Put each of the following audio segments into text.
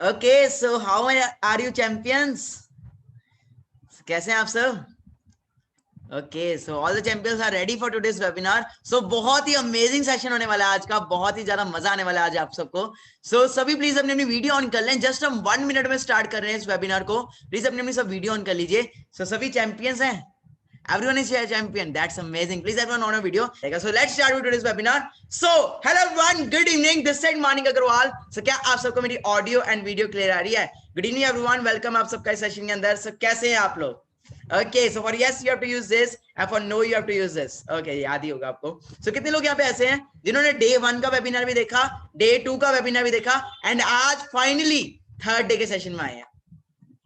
Okay, so how are you champions? कैसे हैं आप सब? Okay, so all the champions are ready for today's webinar. So बहुत ही amazing session होने वाला है आज का, बहुत ही ज्यादा मजा आने वाला है आज आप सबको. So सभी प्लीज अपनी अपनी वीडियो ऑन कर लें. जस्ट हम 1 मिनट में स्टार्ट कर रहे हैं इस वेबिनार को. प्लीज अपनी अपनी सब वीडियो ऑन कर लीजिए. So सभी चैंपियंस हैं. Everyone is a champion. That's amazing. Please everyone on a video. So let's start with today's webinar. So hello everyone. Good evening. This side Manik Agarwal. So क्या आप सबको मेरी audio and video clear आ रही है? Good evening everyone. Welcome आप सबका इस session के अंदर. So कैसे हैं आप लोग? Okay, so for yes you have to use this and for no you have to use this. Okay, याद ही होगा आपको. So कितने लोग यहाँ पे ऐसे हैं जिन्होंने डे 1 का वेबिनार भी देखा, डे 2 का वेबिनार भी देखा एंड आज फाइनली थर्ड डे के सेशन में आए हैं?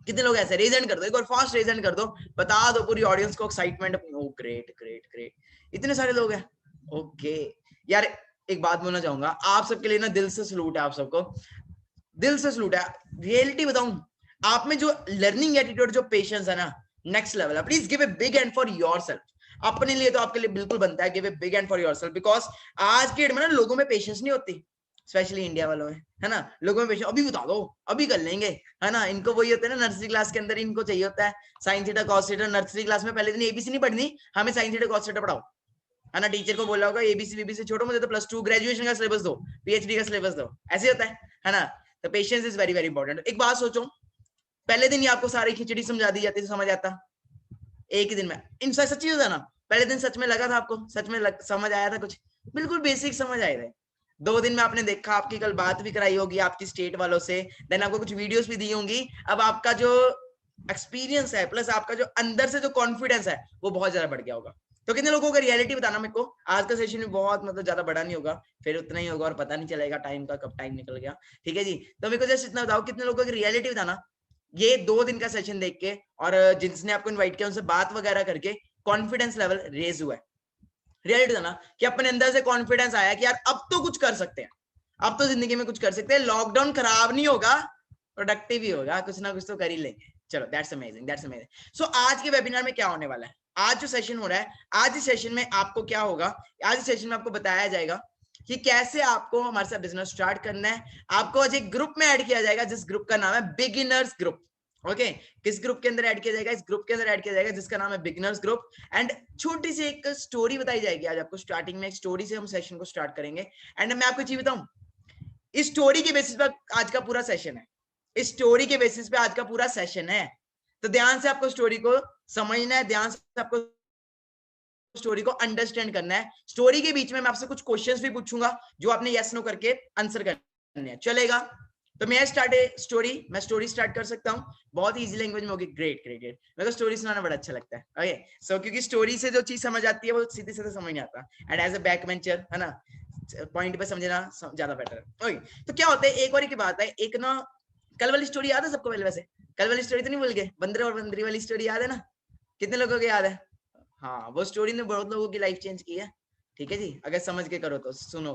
कितने लोग ऐसे? रेज हैंड कर दो, एक बार फास्ट रेज हैंड कर दो, बता दो पूरी ऑडियंस को एक्साइटमेंट. ओ ग्रेट ग्रेट ग्रेट, इतने सारे लोग हैं. ओके यार, एक बात बोलना चाहूंगा आप सबके लिए ना, दिल से सलूट है आप सबको, दिल से सलूट है. रियलिटी बताऊं, आप में जो लर्निंग एटीट्यूड, जो पेशेंस है ना, नेक्स्ट लेवल है. Please give a big hand for yourself. अपने लिए तो आपके लिए बिल्कुल बनता है, give a big hand for yourself, because आज के डेट में ना लोगों में पेशेंस नहीं होती, स्पेशली इंडिया वालों में, है ना. लोगों में पेशेंस, अभी बता दो, अभी कर लेंगे, है ना. इनको वही होता है ना, नर्सरी क्लास के अंदर इनको चाहिए होता है sine theta cos theta. Nursery class में पहले दिन एबीसी नहीं पढ़नी, हमें साइन थीटा कॉस थीटा पढ़ाओ, है ना. टीचर को बोला होगा एबीसी बीबीसी छोड़ो, मुझे तो +2 ग्रेजुएशन का सिलेबस दो, पीएचडी का सिलेबस दो, ऐसे होता है ना. तो patience is very very important. एक बात सोचो, पहले दिन ही आपको सारी खिचड़ी समझा दी जाती, समझ आता एक ही दिन में. इन सच्ची होता ना, पहले दिन सच में लगा था आपको, सच में समझ आया था कुछ, बिल्कुल बेसिक समझ आए थे. 2 दिन में आपने देखा, आपकी कल बात भी कराई होगी आपकी स्टेट वालों से, देन आपको कुछ वीडियोस भी दी होंगी. अब आपका जो एक्सपीरियंस है प्लस आपका जो अंदर से जो कॉन्फिडेंस है वो बहुत ज्यादा बढ़ गया होगा. तो कितने लोगों को रियलिटी बताना मेरे को. आज का सेशन भी बहुत मतलब ज्यादा बड़ा नहीं होगा, फिर उतना ही होगा और पता नहीं चलेगा टाइम का, कब टाइम निकल गया. ठीक है जी. तो मेरे को जस्ट इतना बताओ, कितने लोगों की रियलिटी बताना ये 2 दिन का सेशन देख के, और जिसने आपको इनवाइट किया उनसे बात वगैरह करके कॉन्फिडेंस लेवल रेज हुआ है. रियलिटी था ना कि अपने अंदर से कॉन्फिडेंस आया कि यार अब तो कुछ कर सकते हैं, अब तो जिंदगी में कुछ कर सकते हैं. लॉकडाउन खराब नहीं होगा, प्रोडक्टिव ही होगा, कुछ ना कुछ तो कर ही लेंगे. चलो दैट्स अमेजिंग, दैट्स अमेजिंग. सो आज के वेबिनार में क्या होने वाला है, आज जो सेशन हो रहा है, आज इस सेशन में आपको क्या होगा, आज इस सेशन में आपको बताया जाएगा कि कैसे आपको हमारे साथ बिजनेस स्टार्ट करना है. आपको आज एक ग्रुप में ऐड किया जाएगा जिस ग्रुप का नाम है बिगिनर्स ग्रुप. ओके, किस ग्रुप के अंदर ऐड किया जाएगा? इस ग्रुप के अंदर ऐड किया जाएगा जिसका नाम है बिगिनर्स ग्रुप. एंड छोटी सी एक स्टोरी बताई जाएगी आज आपको. स्टार्टिंग में एक स्टोरी से हम सेशन को स्टार्ट करेंगे. एंड मैं आपको चीज बताऊं, इस स्टोरी के बेसिस पर आज का पूरा सेशन है, इस स्टोरी के बेसिस पे आज का पूरा सेशन है. तो ध्यान से आपको स्टोरी को समझना है, ध्यान से आपको स्टोरी को अंडरस्टैंड करना है. स्टोरी के बीच में मैं आपसे कुछ क्वेश्चंस भी पूछूंगा जो आपने यस नो करके आंसर करने हैं. चलेगा? तो मैं स्टार्ट ए स्टोरी, मैं स्टोरी स्टार्ट कर सकता हूँ, बहुत इजी लैंग्वेज में होगी. ग्रेट ग्रेट ग्रेट, मेरे को स्टोरी सुनाना बड़ा अच्छा लगता है. ओके सो क्योंकि स्टोरी से जो चीज समझ आती है वो सीधे सीधे समझ नहीं आता. And as a back bencher, है ना, पॉइंट पे समझना ज्यादा बेटर है. ओके, तो क्या होता है, एक और की बात है, एक ना कल वाली स्टोरी याद है सबको? पहले वैसे कल वाली स्टोरी तो नहीं भूल गए? बंदर और बंदरी वाली स्टोरी याद है ना? कितने लोगों को याद है? हाँ, वो स्टोरी ने बहुत लोगों की लाइफ चेंज की है. ठीक है जी, अगर समझ के करो तो सुनो.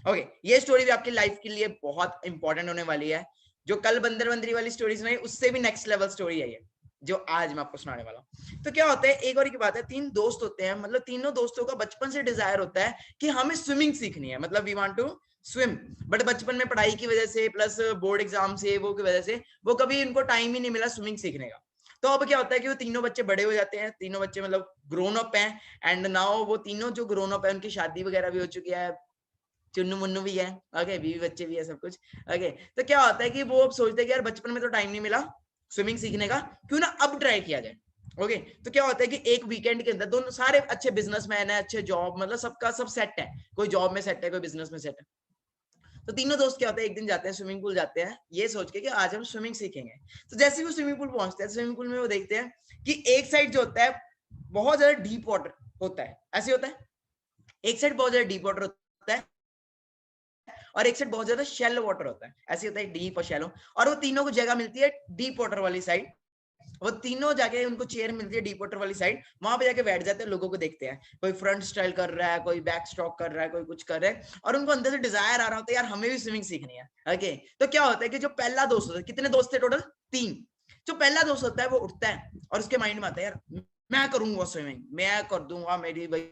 ओके, ये स्टोरी भी आपकी लाइफ के लिए बहुत इंपॉर्टेंट होने वाली है. जो कल बंदर बंदरी वाली स्टोरी सुनाई उससे भी नेक्स्ट लेवल स्टोरी है ये जो आज मैं आपको सुनाने वाला हूँ. तो क्या होता है, एक और की बात है, 3 दोस्त होते हैं, मतलब तीनों दोस्तों का बचपन से डिजायर होता है कि हमें स्विमिंग सीखनी है, मतलब we want to swim. But बचपन में पढ़ाई की वजह से प्लस बोर्ड एग्जाम से वो की वजह से वो कभी इनको टाइम ही नहीं मिला स्विमिंग सीखने का. तो अब क्या होता है कि वो तीनों बच्चे बड़े हो जाते हैं, तीनों बच्चे मतलब ग्रोन अप हैं. एंड नाउ वो तीनों जो ग्रोन अप है उनकी शादी वगैरह भी हो चुकी है, चुन्नू मुन्नू भी है, ओके, बीवी बच्चे भी है, सब कुछ. ओके, तो क्या होता है कि वो अब सोचते हैं कि यार बचपन में तो टाइम नहीं मिला स्विमिंग सीखने का, क्यों ना अब ट्राई किया जाए. ओके, तो क्या होता है कि एक वीकेंड के अंदर दोनों सारे अच्छे बिजनेसमैन है, अच्छे जॉब, मतलब सबका सब सेट है, कोई जॉब में सेट है, कोई बिजनेस में सेट है. तो तीनों दोस्त क्या होता है, एक दिन जाते हैं स्विमिंग पूल, जाते हैं ये सोच के कि आज हम स्विमिंग सीखेंगे. तो जैसे ही वो स्विमिंग पूल पहुंचते हैं, स्विमिंग पूल में वो देखते हैं कि एक साइड जो होता है बहुत ज्यादा डीप वाटर होता है, ऐसे होता है, एक साइड बहुत ज्यादा डीप वाटर होता है और एक साइड बहुत ज्यादा शैलो वाटर होता है, ऐसे होता है डीप और शैलो. और वो तीनों को जगह मिलती है डीप वाटर वाली साइड, वो तीनों जाके उनको चेयर मिलती है डीप वाटर वाली साइड, वहां पे जाके बैठ जाते हैं, लोगों को देखते हैं, कोई फ्रंट स्टाइल कर रहा है, कोई बैक स्ट्रोक कर रहा है, कोई कुछ कर रहा है, और उनको अंदर से डिजायर आ रहा होता है यार हमें भी स्विमिंग सीखनी है. ओके, तो क्या होता है कि जो पहला दोस्त होता है, कितने दोस्त थे टोटल? 3. जो पहला दोस्त होता है वो उठता है और उसके माइंड में आता है यार मैं करूंगा स्विमिंग, मैं कर दूंगा, मेरी भाई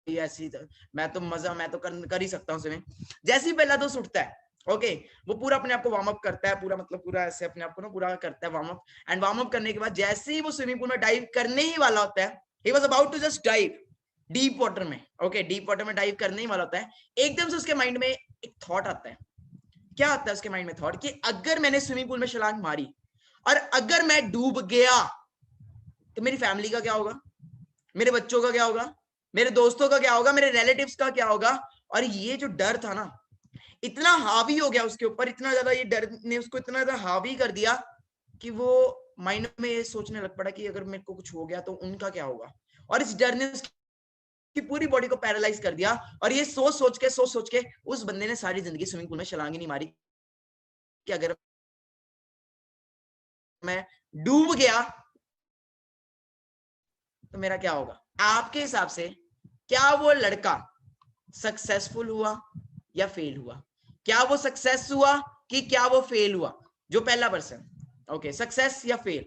ऐसी मैं तो मजा, मैं तो कर ही सकता हूँ स्विमिंग. जैसे ही पहला दोस्त उठता है ओके वो पूरा अपने आप को वार्म अप करता है, पूरा मतलब पूरा ऐसे अपने आप को ना पूरा करता है warm up, and warm up करने के बाद जैसे ही वो स्विमिंग पूल में डाइव करने ही वाला होता है, he was about to just dive deep water में, ओके डीप वाटर में डाइव करने ही वाला होता है, एकदम से उसके माइंड में एक थॉट आता है। क्या आता है उसके माइंड में थॉट कि अगर मैंने स्विमिंग पूल में छलांग मारी और अगर मैं डूब गया तो मेरी फैमिली का क्या होगा, मेरे बच्चों का क्या होगा, मेरे दोस्तों का क्या होगा, मेरे रिलेटिव्स का क्या होगा। और ये जो डर था ना इतना हावी हो गया उसके ऊपर, इतना ज्यादा ये डर ने उसको इतना ज्यादा हावी कर दिया कि वो माइंड में ये सोचने लग पड़ा कि अगर मेरे को कुछ हो गया तो उनका क्या होगा। और इस डर ने उसकी पूरी बॉडी को पैरालाइज कर दिया, और ये सोच सोच के उस बंदे ने सारी जिंदगी स्विमिंग पूल में छलांग ही नहीं मारी कि अगर मैं डूब गया तो मेरा क्या होगा। आपके हिसाब से क्या वो लड़का सक्सेसफुल हुआ या फेल हुआ? क्या वो सक्सेस हुआ कि क्या वो फेल हुआ? जो पहला पर्सन, ओके सक्सेस या फेल,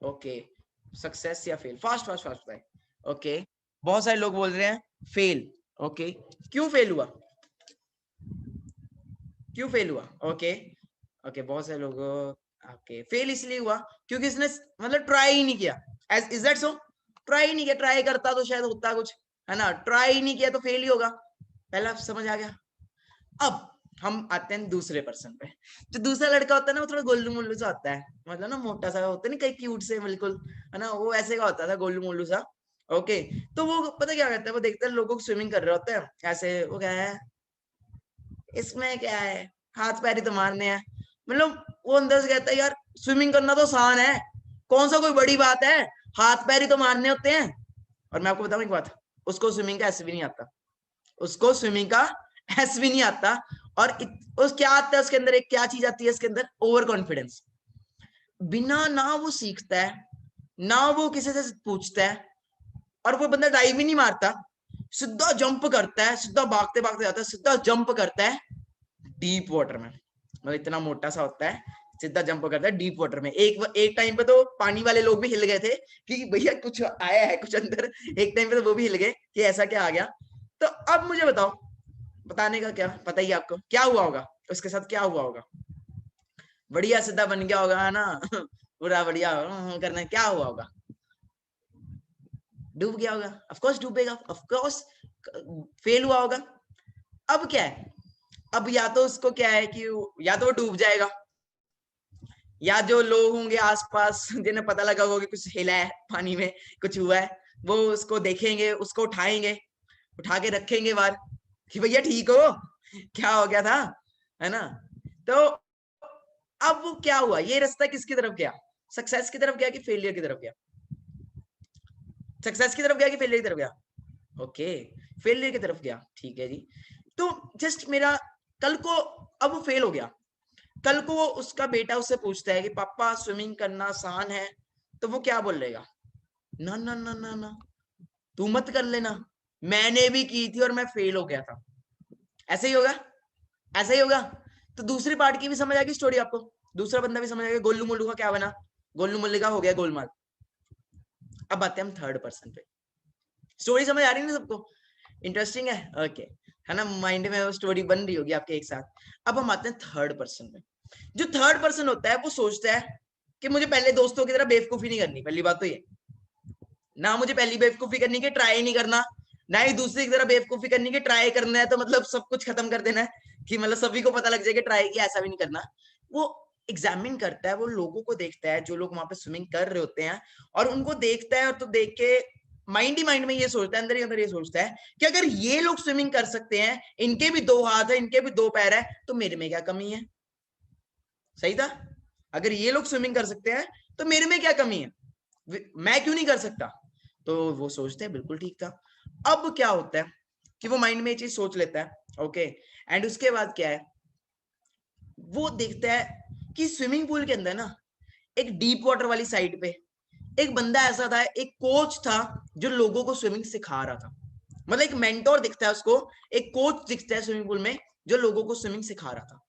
ओके सक्सेस या फेल, फास्ट फास्ट फास्ट बताए। ओके बहुत सारे लोग बोल रहे हैं फेल, ओके क्यों फेल हुआ, क्यों फेल हुआ? ओके ओके बहुत सारे लोग ओके फेल इसलिए हुआ क्योंकि इसने मतलब ट्राई ही नहीं किया। As is that so? Try ही नहीं किया, ट्राई करता तो शायद होता कुछ, है ना, ट्राई ही नहीं किया तो फेल ही होगा। पहला समझ आ गया। अब हम आते हैं दूसरे पर्सन पे। जो दूसरा लड़का होता है ना वो थोड़ा गोल्लू मोल्लू सा होता है, मतलब ना मोटा सा होता है ना, कहीं क्यूट से बिल्कुल, है ना, वो ऐसे का होता था गोल्लू मोल्लू सा। ओके तो वो पता क्या करता है, वो देखता है लोगों को स्विमिंग कर रहे होते हैं ऐसे, वो क्या है इसमें क्या है, हाथ पैर ही तो मारने हैं। मतलब वो अंदर से कहता है यार स्विमिंग करना तो आसान है, कौन सा कोई बड़ी बात है, हाथ पैर ही तो मारने होते हैं। और मैं आपको बताऊं एक बात, उसको स्विमिंग का ऐसे भी नहीं आता, उसको स्विमिंग का ऐसे भी नहीं आता। और उस क्या आता है उसके अंदर, एक क्या चीज आती है इसके अंदर, ओवर कॉन्फिडेंस। बिना ना वो सीखता है ना वो किसी से पूछता है, और वो बंदा डाइव भी नहीं मारता, सीधा जंप करता है, सीधा भागते भागते जाता है, सीधा जंप करता है डीप वाटर में। मतलब इतना मोटा सा होता है, सीधा जंप करता है डीप वाटर में। एक टाइम पे तो पानी वाले लोग भी हिल गए थे कि भैया कुछ आया है कुछ अंदर, एक टाइम पे तो वो भी हिल गए कि ऐसा क्या आ गया। तो अब मुझे बताओ, बताने का क्या, पता ही आपको क्या हुआ होगा, उसके साथ क्या हुआ होगा। बढ़िया सीधा बन गया होगा, है ना पूरा बढ़िया करना, क्या हुआ होगा, डूब गया होगा, ऑफ कोर्स डूबेगा, ऑफ कोर्स फेल हुआ होगा। अब क्या है, अब या तो उसको क्या है कि या तो वो डूब जाएगा, या जो लोग होंगे आसपास जिन्हें पता लगा होगा कि कुछ हिला है पानी में, कुछ हुआ है, वो उसको देखेंगे, उसको उठाएंगे, उठा के रखेंगे बाहर कि भैया ठीक हो, क्या हो गया था, है ना। तो अब वो क्या हुआ, ये रास्ता किसकी तरफ गया, सक्सेस की तरफ गया कि फेलियर की तरफ गया, सक्सेस की तरफ गया कि फेलियर की तरफ गया, ओके फेलियर की तरफ गया, ठीक है जी। तो जस्ट मेरा कल को, अब वो फेल हो गया, कल को वो उसका बेटा उससे पूछता है कि पापा स्विमिंग करना आसान है, तो वो क्या बोल लेगा, ना ना ना ना ना तू मत कर लेना, मैंने भी की थी और मैं फेल हो गया था। ऐसे ही होगा, ऐसा ही होगा। तो दूसरी पार्ट की भी समझ आ गई स्टोरी आपको, दूसरा बंदा भी समझ आ गया गोल्लू मोल्लू का क्या बना, गोल्लू मोल्लू का हो गया गोलमाल। अब आते हैं हम थर्ड पर्सन पे। स्टोरी समझ आ रही है ना सबको, इंटरेस्टिंग है, ओके है ना, माइंड में वो स्टोरी बन रही होगी आपके एक साथ। अब हम आते हैं थर्ड पर्सन पे। जो थर्ड पर्सन होता है वो सोचता है कि मुझे पहले दोस्तों की तरह बेवकूफी नहीं करनी, पहली बात तो ये, ना मुझे पहली बेवकूफी करनी की ट्राई नहीं करना, ना ही दूसरी की तरह बेवकूफी करनी की ट्राई करना है तो मतलब सब कुछ खत्म कर देना है कि मतलब सभी को पता लग जाए कि ट्राई किया, ऐसा भी नहीं करना। वो एग्जामिन करता है, वो लोगों को देखता है जो लोग वहां पे स्विमिंग कर रहे होते हैं, और उनको देखता है, और तो देख के माइंड ही माइंड में ये सोचता है, अंदर ही अंदर ये सोचता है कि अगर ये लोग स्विमिंग कर सकते हैं, इनके भी दो हाथ है, इनके भी दो पैर है, तो मेरे में क्या कमी है। सही था, अगर ये लोग स्विमिंग कर सकते हैं तो मेरे में क्या कमी है, मैं क्यों नहीं कर सकता। तो वो सोचते हैं बिल्कुल ठीक था। अब क्या होता है कि वो माइंड में ये चीज सोच लेता है, ओके एंड उसके बाद क्या है, वो देखता है कि स्विमिंग पूल के अंदर ना एक डीप वाटर वाली साइड पे एक बंदा ऐसा था, एक कोच था जो लोगों को स्विमिंग सिखा रहा था। मतलब एक मेंटोर दिखता है उसको, एक कोच दिखता है स्विमिंग पूल में जो लोगों को स्विमिंग सिखा रहा था।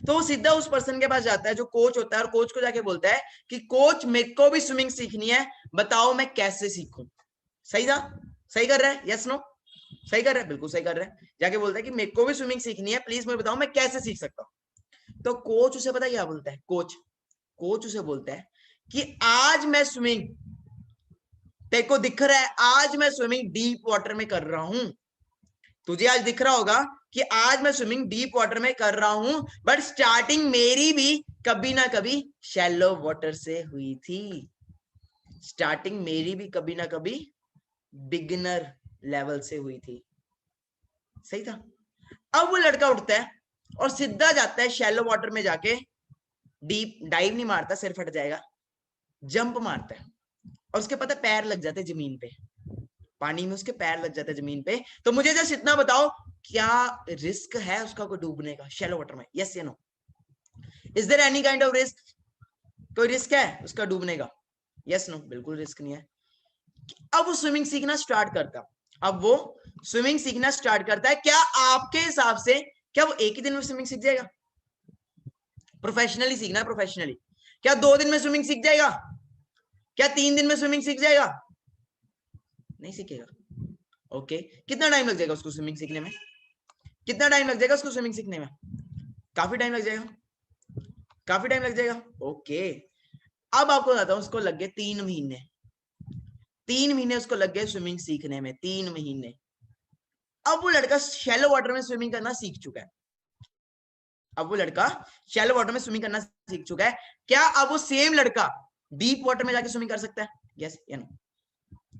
तो वो सीधा उस पर्सन के पास जाता है जो कोच होता है, और कोच को जाके बोलता है कि कोच मेरे को भी स्विमिंग सीखनी है, बताओ मैं कैसे सीखूं। सही था, सही कर रहा है, यस नो, सही कर रहा है, बिल्कुल सही कर रहा है। जाके बोलता है कि मेरे को भी स्विमिंग सीखनी है, प्लीज मुझे बताओ मैं कैसे सीख सकता हूँ। तो कोच उसे पता क्या बोलता है, कोच उसे बोलता है कि आज मैं स्विमिंग, तेरे को दिख रहा है आज मैं स्विमिंग डीप वाटर में कर रहा हूं, तुझे आज दिख रहा होगा कि आज मैं स्विमिंग डीप वाटर में कर रहा हूं, बट स्टार्टिंग मेरी भी कभी ना कभी शैलो वाटर से हुई थी, स्टार्टिंग मेरी भी कभी ना कभी बिगिनर लेवल से हुई थी। सही था। अब वो लड़का उठता है और सीधा जाता है शैलो वाटर में जाके, डीप डाइव नहीं मारता, सिर फट जाएगा, जंप मारता है और उसके पता पैर लग जाते जमीन पे, पानी में उसके पैर लग जाते जमीन पे। तो मुझे जस्ट इतना बताओ, क्या रिस्क है उसका को डूबने का शैलो वाटर में? यस या no? Is there any kind of risk? कोई रिस्क है उसका डूबने का? Yes no? बिल्कुल रिस्क नहीं है। अब वो स्विमिंग सीखना स्टार्ट करता, अब वो स्विमिंग सीखना स्टार्ट करता है। क्या आपके हिसाब से क्या वो एक ही दिन में स्विमिंग सीख जाएगा? प्रोफेशनली सीखना, प्रोफेशनली। क्या 2 दिन में स्विमिंग सीख जाएगा? क्या 3 दिन में स्विमिंग सीख जाएगा? नहीं सीखेगा। ओके, कितना टाइम लग जाएगा उसको स्विमिंग सीखने में? कितना टाइम लग जाएगा उसको स्विमिंग सीखने में? काफी टाइम लग जाएगा, काफी टाइम लग जाएगा। ओके, अब आपको बताता हूं, उसको लग गए 3 महीने। 3 महीने उसको लग गए स्विमिंग सीखने में, 3 महीने। अब वो लड़का शैलो वाटर में स्विमिंग करना सीख चुका है। अब वो लड़का शैलो वाटर में स्विमिंग करना सीख चुका है। क्या अब वो सेम लड़का डीप वाटर में जाके स्विमिंग कर सकता है? यस या नो?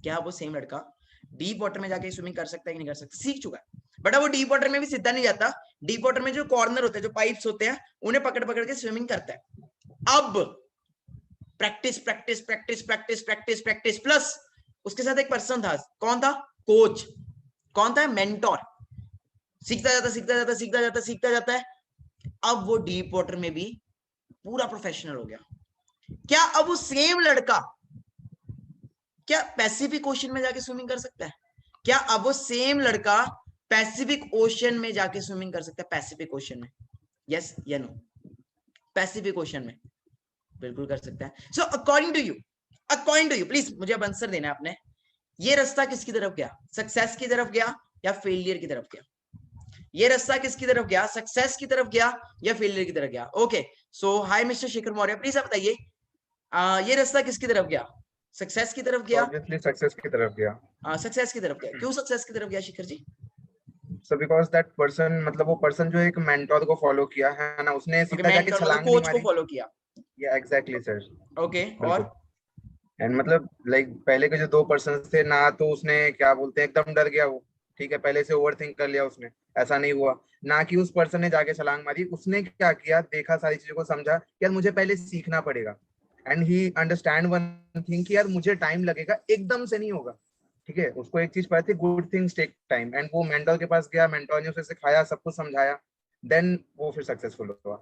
क्या वो सेम लड़का डीप वाटर में जाके स्विमिंग कर सकता है कि नहीं कर सकता? सीख चुका है, बट अब वो डीप वाटर में भी सीधा नहीं जाता। डीप वाटर में जो कॉर्नर होते हैं, जो पाइप्स होते हैं, उन्हें पकड़ पकड़ के स्विमिंग करता है। अब practice practice practice practice practice practice plus उसके साथ एक पर्सन था। कौन था? कोच। कौन था? मेंटोर। सीखता जाता सीखता जाता सीखता जाता सीखता जाता है। अब वो डीप वाटर में भी पूरा प्रोफेशनल हो गया। क्या अब वो सेम लड़का क्या पैसिफिक ओशन में जाके स्विमिंग कर सकता है? क्या अब वो सेम लड़का पैसिफिक ओशन में जाके स्विमिंग कर सकता है? पैसिफिक ओशन में? यस या नो? पैसिफिक ओशन में बिल्कुल कर सकता है। So according to you please मुझे अब आंसर देना है आपने, ये रास्ता किसकी तरफ गया? सक्सेस की तरफ गया या फेलियर की तरफ गया? ये रास्ता किसकी तरफ गया? सक्सेस की तरफ गया या फेलियर की तरफ गया? Okay, so hi mister Shekhar Maurya, please आप बताइए, ये रास्ता किसकी तरफ गया? सक्सेस की तरफ गया? ऑब्वियसली सक्सेस की तरफ गया। सक्सेस की तरफ गया। क्यों सक्सेस की तरफ गया Shekhar ji? So because that person, मतलब वो पर्सन जो एक मेंटोर को फॉलो किया है ना, उसने ओके, सीधा जाके मेंटर मतलब छलांग नहीं कोच को मारी। फॉलो किया। या एग्जैक्टली सर, ओके, बिल्कुल। और एंड मतलब लाइक पहले के जो 2 पर्सन थे ना, तो उसने क्या बोलते हैं एकदम डर गया वो, ठीक है, पहले से ओवर थिंक कर लिया उसने, ऐसा नहीं हुआ ना कि उस पर्सन ने जाके छलांग मारी। उसने क्या किया, देखा सारी चीजों को, समझा कि यार मुझे पहले सीखना पड़ेगा, and he understand one thing कि यार मुझे टाइम लगेगा, एकदम से नहीं होगा। ठीक है, उसको एक चीज पता थी, good things take time, and वो मेंटर के पास गया, मेंटर ने उसे सिखाया, सब कुछ समझाया, देन वो फिर सक्सेसफुल हुआ।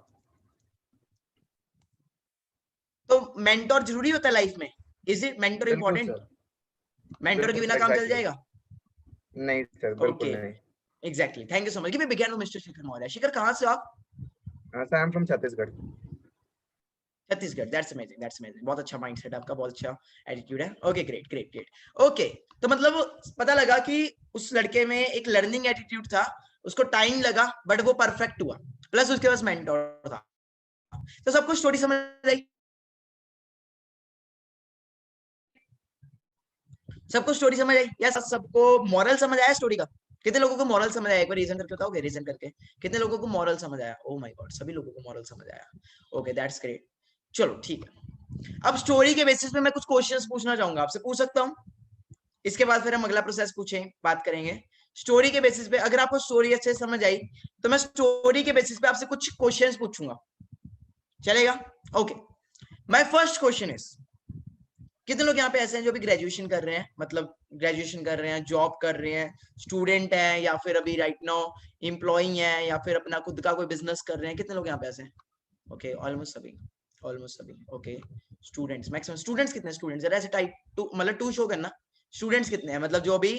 तो मेंटोर जरूरी होता है लाइफ में? इज इट मेंटोर बिल्कुल इंपॉर्टेंट? सर, मेंटोर के बिल्कुल बिना सर, काम चल एग्जैक्टली। जाएगा? नहीं सर, ओके, बिल्कुल नहीं। Exactly, thank you so much. मैं बिगैन मिस्टर शेखर मौर्य। शेखर कहाँ से हो आप? Sir I am from Chhattisgarh. Chhattisgarh. That's amazing, that's amazing. बहुत अच्छा माइंडसेट आपका, बहुत अच्छा एटीट्यूड है। Okay, great great great. Okay, तो मतलब पता लगा कि उस लड़के में एक लर्निंग एटीट्यूड था, उसको टाइम लगा बट वो परफेक्ट हुआ, प्लस उसके पास मेंटोर था। तो सबको स्टोरी समझ आई? सबको स्टोरी समझ आई या सबको मॉरल समझ आया स्टोरी का? कितने लोगों को मॉरल समझ आया? एक बार रीजन करके बताओगे, रीजन करके कितने लोगों को मॉरल समझ आया? ओ माय गॉड, सभी लोगों को मॉरल समझ आया। Okay, that's great. चलो ठीक है, अब स्टोरी के बेसिस पे मैं कुछ क्वेश्चंस पूछना चाहूंगा आपसे, पूछ सकता हूं? इसके बाद फिर हम अगला प्रोसेस पूछें, बात करेंगे। स्टोरी के बेसिस पे अगर आपको स्टोरी अच्छे से समझ आई तो मैं स्टोरी के बेसिस पे आपसे कुछ क्वेश्चंस पूछूंगा, चलेगा? Okay, my first question is, कितने लोग यहाँ पे ऐसे हैं जो भी ग्रेजुएशन कर रहे हैं, मतलब ग्रेजुएशन कर रहे हैं, जॉब कर रहे हैं, स्टूडेंट हैं, या फिर अभी राइट नाउ एम्प्लॉई हैं, या फिर अपना खुद का कोई बिजनेस कर रहे हैं? कितने लोग यहाँ पे ऐसे हैं? ओके, ऑलमोस्ट सभी, ऑलमोस्ट सभी। ओके, स्टूडेंट्स, मैक्सिमम स्टूडेंट्स कितने? स्टूडेंट्स जरा ऐसे टाइप टू, मतलब टू शो करना। स्टूडेंट्स कितने हैं, मतलब जो अभी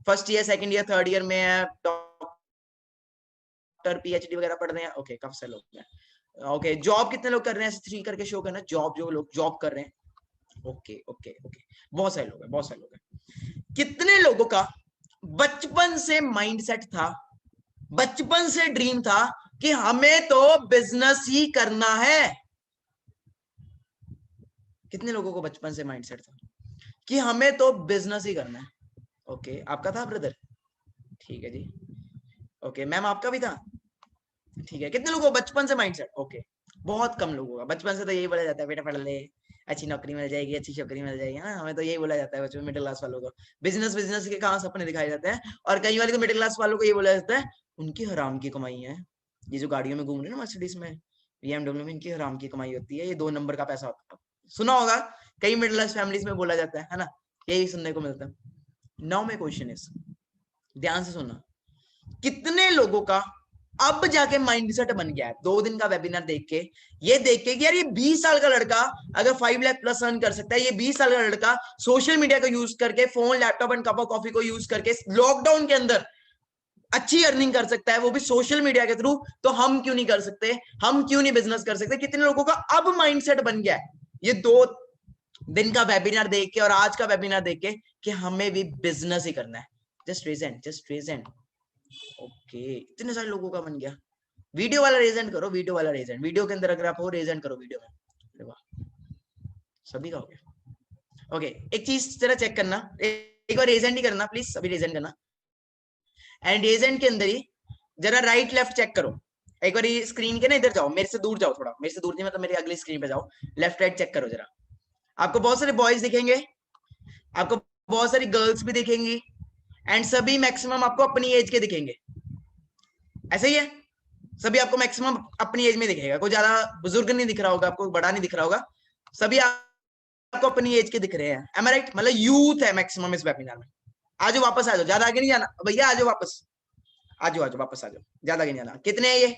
first year, second year, third year में है, डॉक्टर, पीएचडी वगैरह पढ़ रहे हैं? ओके, काफी सारे लोग हैं। ओके, जॉब कितने लोग कर रहे हैं? ऐसे 3 करके शो करना, जॉब जो लोग जॉब कर रहे हैं। ओके ओके ओके, बहुत सारे लोग हैं, बहुत सारे लोग हैं। कितने लोगों का बचपन से माइंडसेट था, बचपन से ड्रीम था कि हमें तो बिजनेस ही करना है। कितने लोगों को बचपन से माइंडसेट था कि हमें तो बिजनेस ही करना है? ओके, आपका था ब्रदर? ठीक है जी। ओके मैम, आपका भी था? ठीक है। कितने लोगों को बचपन से माइंडसेट? ओके, बहुत कम लोगों का। बचपन से तो यही बोला जाता है, बेटा पढ़ ले, अच्छी नौकरी मिल जाएगी, अच्छी छोकरी मिल जाएगी, ना हमें तो यही बोला जाता है बच्चों, मिडिल क्लास वालों को। बिजनेस बिजनेस के कहाँ सपने दिखाए जाते हैं। और कई वाले तो मिडिल क्लास वालों को ये बोला जाता है उनकी हराम की कमाई है। ये जो गाड़ियों में घूम रहे हैं ना, मर्सिडीज में, BMW में, इनकी हराम की कमाई होती है, ये 2 नंबर का पैसा होता है। सुना होगा, कई मिडिल क्लास फैमिलीज में बोला जाता है ना, यही सुनने को मिलता है। नाउ माय क्वेश्चन इज, ध्यान से सुनना, कितने लोगों का अब जाके माइंडसेट बन गया है 2 दिन का वेबिनार देख के, ये देख के कि यार ये 20 साल का लड़का अगर 5 लाख प्लस अर्न कर सकता है, ये 20 साल का लड़का सोशल मीडिया को यूज करके, phone laptop and cup of coffee को यूज करके लॉकडाउन के अंदर अच्छी अर्निंग कर सकता है, वो भी सोशल मीडिया के थ्रू, तो हम क्यों नहीं कर सकते? हम क्यों नहीं बिजनेस कर सकते? कितने लोगों का अब माइंडसेट बन गया है ये 2 दिन का वेबिनार देख के और आज का वेबिनार देख के कि हमें भी बिजनेस ही करना है? Just regent, just regent. Okay, इतने सारे लोगों का बन गया। वीडियो वाला रेजेंट करो, वीडियो वाला रेजेंट, वीडियो के अंदर अगर आप हो रेजेंट करो वीडियो में। सभी का हो गया। ओके, एक चीज जरा चेक करना, एक बार रेजेंट ही करना प्लीज, सभी रेजेंट करना। एंड रेजेंट के अंदर ही जरा राइट लेफ्ट चेक करो। एक बार स्क्रीन के ना इधर जाओ, मेरे से दूर जाओ, थोड़ा मेरे से दूर नहीं, मतलब मेरी अगली स्क्रीन पे जाओ, लेफ्ट राइट चेक करो जरा। आपको बहुत सारे बॉयज दिखेंगे, आपको बहुत सारी गर्ल्स भी दिखेंगी, एंड सभी मैक्सिमम आपको अपनी एज के दिखेंगे। ऐसा ही है, सभी आपको मैक्सिमम अपनी एज में दिखेगा, कोई ज्यादा बुजुर्ग नहीं दिख रहा होगा आपको, बड़ा नहीं दिख रहा होगा, सभी आपको अपनी एज के दिख रहे हैं। एम आई राइट? मतलब यूथ है मैक्सिमम इस वेबिनार में। आज वापस आ जाओ, ज्यादा आगे नहीं जाना भैया, आज वापस आ जाओ, वापस आ जाओ, ज्यादा आगे नहीं जाना। कितने है ये?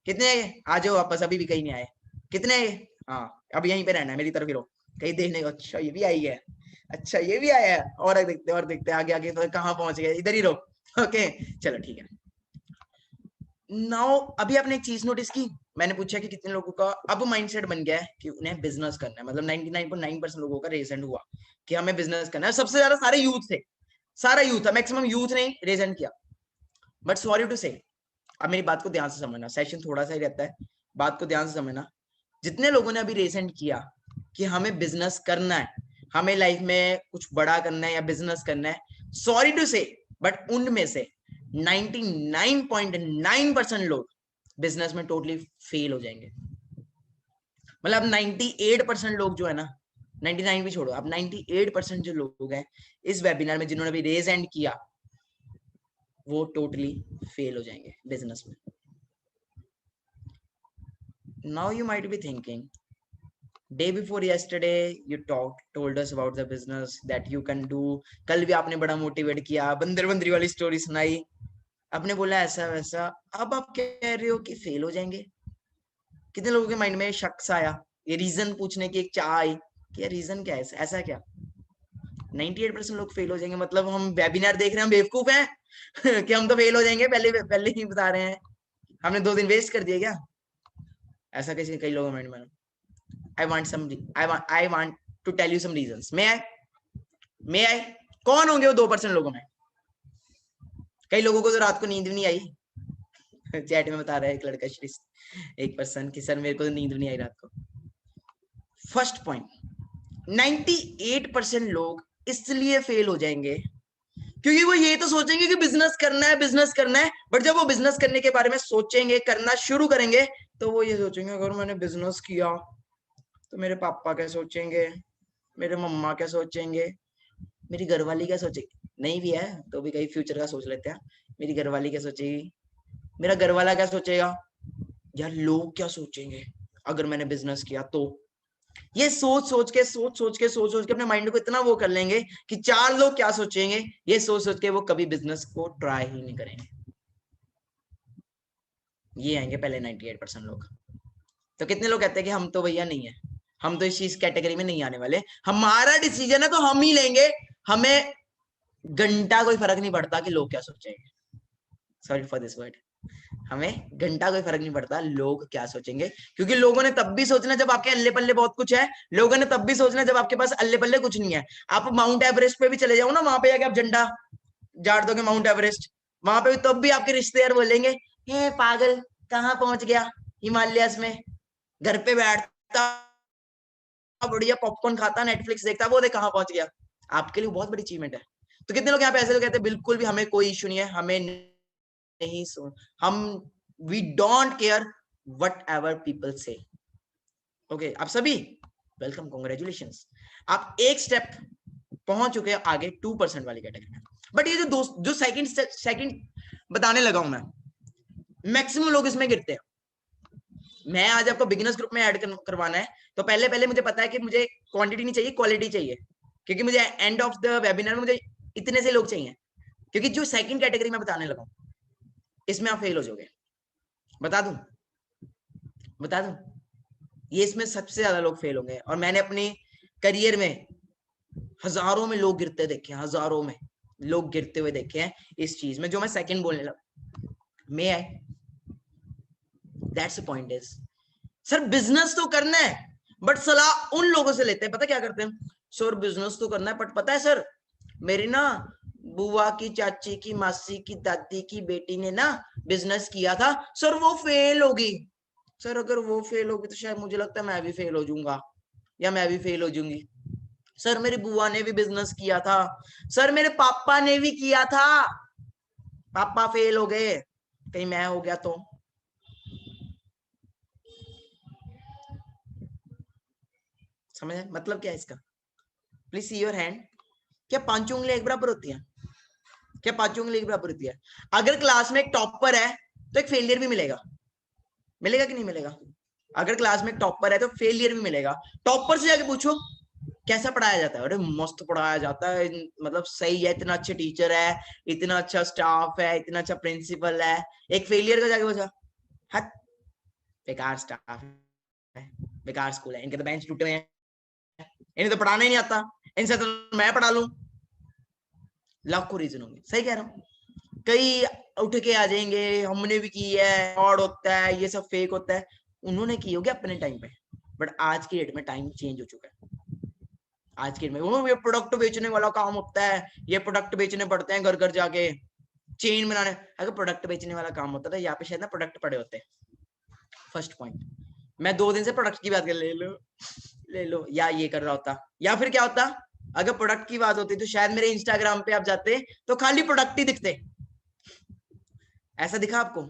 कितने है ये? आ जाओ वापस, अभी भी कहीं नहीं आए। कितने है ये? हाँ, अब यहीं पे रहना है, मेरी तरफ गिरो, कहीं देखने को। अच्छा ये भी आई है, अच्छा ये भी आया है, और देखते और देखते आगे आगे तो कहाँ पहुंच गए, इधर ही रहो। ओके चलो ठीक है। नाउ अभी आपने एक चीज नोटिस की, मैंने पूछा कि कितने लोगों का अब माइंडसेट बन गया है कि उन्हें बिजनेस करना है। मतलब 99.9% लोगों का रेजेंट हुआ कि हमें बिजनेस करना है। सबसे ज्यादा सारे यूथ थे, सारा यूथ था, मैक्सिमम यूथ ने रेजेंट किया। बट सॉरी टू से, अब मेरी बात को ध्यान से समझना, सेशन थोड़ा सा ही रहता है, बात को ध्यान से समझना। जितने लोगों ने अभी रेजेंट किया कि हमें बिजनेस करना है, हमें लाइफ में कुछ बड़ा करना है या बिजनेस करना है, सॉरी टू से बट उनमें से 99.9% लोग बिजनेस में टोटली फेल हो जाएंगे। मतलब 98% लोग जो है ना, 99 भी छोड़ो, अब 98% जो लोग हैं इस वेबिनार में जिन्होंने भी रेज एंड किया, वो टोटली फेल हो जाएंगे बिजनेस में। Now you might be thinking, day before yesterday you told us about the business that you can do, कल भी आपने बड़ा मोटिवेट किया, बंदर बंदरी वाली स्टोरी सुनाई, आपने बोला ऐसा वैसा, अब आप कह रहे हो कि फेल हो जाएंगे। कितने लोगों के माइंड में शख्स आया, ये रीजन पूछने की एक चाह आई कि यार रीजन क्या है, ऐसा क्या? 98% लोग फेल हो जाएंगे, मतलब हम वेबिनार देख रहे हैं, हम बेवकूफ हैं कि हम तो फेल हो जाएंगे, पहले ही बता रहे हैं, हमने 2 दिन वेस्ट कर दिए क्या? ऐसा किसी कई लोगों माइंड में। I want to tell you some reasons. May I? कौन होंगे वो 2% लोगों में? कई लोगों को तो रात को नींद भी नहीं आई, चैट में बता रहा है एक लड़का, एक पर्सन कि सर मेरे को तो नींद भी नहीं आई रात को। फर्स्ट पॉइंट, 98% लोग इसलिए फेल हो जाएंगे क्योंकि वो ये तो सोचेंगे कि बिजनेस करना है, बट जब वो बिजनेस करने के बारे में सोचेंगे, करना शुरू करेंगे, तो वो ये सोचेंगे अगर मैंने बिजनेस किया तो मेरे पापा क्या सोचेंगे, मेरे मम्मा क्या सोचेंगे, मेरी घरवाली क्या सोचेगी। नहीं भी है तो भी कहीं फ्यूचर का सोच लेते हैं, मेरी घरवाली क्या सोचेगी, मेरा घरवाला क्या सोचेगा, यार लोग क्या सोचेंगे अगर मैंने बिजनेस किया तो। ये सोच के अपने माइंड को इतना वो कर लेंगे कि 4 लोग क्या सोचेंगे, ये सोच के वो कभी बिजनेस को ट्राई ही नहीं करेंगे। ये आएंगे पहले 98% लोग। तो कितने लोग कहते हैं कि हम तो भैया नहीं है, हम तो इस चीज कैटेगरी में नहीं आने वाले, हमारा डिसीजन है तो हम ही लेंगे, हमें घंटा कोई फर्क नहीं पड़ता कि लोग क्या सोचेंगे। सॉरी फॉर दिस वर्ड, हमें घंटा कोई फर्क नहीं पड़ता लोग क्या सोचेंगे, क्योंकि लोगों ने तब भी सोचना जब आपके अल्ले पल्ले बहुत कुछ है, लोगों ने तब भी सोचना जब आपके पास अल्ले पल्ले कुछ नहीं है। आप माउंट एवरेस्ट पे भी चले जाओ ना, वहां पे जाके आप झंडा झाड़ दोगे माउंट एवरेस्ट, वहां पे तब भी आपके रिश्तेदार बोलेंगे ये पागल कहाँ पहुंच गया हिमालयस में, घर पे बैठता बढ़िया पॉपकॉर्न खाता नेटफ्लिक्स देखता, वो देख कहाँ पहुंच गया। आपके लिए बहुत बड़ी अचीवमेंट है। तो कितने लोग यहाँ पे ऐसे लोग कहते हैं बिल्कुल भी हमें कोई इशू नहीं है, हमें नहीं सुन, हम we don't care whatever people से। ओके, आप सभी वेलकम, कॉन्ग्रेचुलेशंस, आप एक स्टेप पहुंच चुके हैं आगे 2% वाली कैटेगरी में। बट ये जो सेकंड बताने लगा हूं मैं, मैक्सिमम लोग इसमें गिरते हैं। मैं आज आपको बिगिनर्स ग्रुप में ऐड करवाना है, तो पहले मुझे पता है कि मुझे क्वांटिटी नहीं चाहिए, क्वालिटी चाहिए, क्योंकि मुझे एंड ऑफ द वेबिनार में मुझे इतने से लोग चाहिए। क्योंकि जो सेकंड कैटेगरी में बताने लगा हूं इसमें आप फेल हो जाओगे, बता दूं, ये इसमें सबसे ज्यादा लोग फेल होंगे। और मैंने अपनी करियर में हजारों में लोग गिरते देखे हैं, हजारों में लोग गिरते हुए देखे हैं इस चीज में जो मैं सेकंड बोलने लगा। May I that's the point is, sir business तो करना है बट सलाह उन लोगों से लेते हैं, पता क्या करते हैं, सर बिजनेस तो करना है बट पता है सर मेरी ना बुआ की, चाची की, मासी की, दादी की बेटी ने ना बिजनेस किया था सर, वो फेल होगी। सर अगर वो फेल होगी तो शायद मुझे लगता है मैं भी फेल हो जाऊंगा या मैं भी फेल हो जाऊंगी। सर मेरी बुआ ने भी बिजनेस किया था, सर मेरे पापा ने भी किया था, पापा फेल हो गए, कहीं मैं हो गया तो। समझ मतलब क्या है इसका? Please see your hand. क्या पांचों उंगलियां एक बराबर होती हैं? क्या पांचों उंगलियां एक बराबर होती है? अगर क्लास में एक टॉपर है तो एक फेलियर भी मिलेगा, मिलेगा कि नहीं मिलेगा? अगर क्लास में एक टॉपर है तो फेलियर भी मिलेगा। टॉपर से जाके पूछो कैसा पढ़ाया जाता है, अरे मस्त पढ़ाया जाता है, मतलब सही है, इतना अच्छे टीचर है, इतना अच्छा स्टाफ है, इतना अच्छा प्रिंसिपल है। एक फेलियर का जाके पूछा, हट बेकार स्टाफ है, बेकार स्कूल है, इनके तो बेंच टूटे हुए हैं, इन्हें तो पढ़ाना ही नहीं आता, इनसे तो मैं पढ़ा लूं। लाखों रीजन होंगे, सही कह रहा हूँ। कई उठ के आ जाएंगे हमने भी की है, फ्रॉड होता है, ये सब फेक होता है, उन्होंने की होगी अपने टाइम पे, बट आज की डेट में टाइम चेंज हो चुका है। आज के में ये प्रोडक्ट बेचने वाला काम होता है, ये प्रोडक्ट बेचने पड़ते हैं घर घर जाके, चेन बनाने। अगर प्रोडक्ट बेचने वाला काम होता था यहाँ पे शायद ना प्रोडक्ट पड़े होते। फर्स्ट पॉइंट, मैं 2 दिन से प्रोडक्ट की बात कर, ले लो या ये कर रहा होता, या फिर क्या होता, अगर प्रोडक्ट की बात होती तो शायद मेरे इंस्टाग्राम पे आप जाते तो खाली प्रोडक्ट ही दिखते। ऐसा दिखा आपको?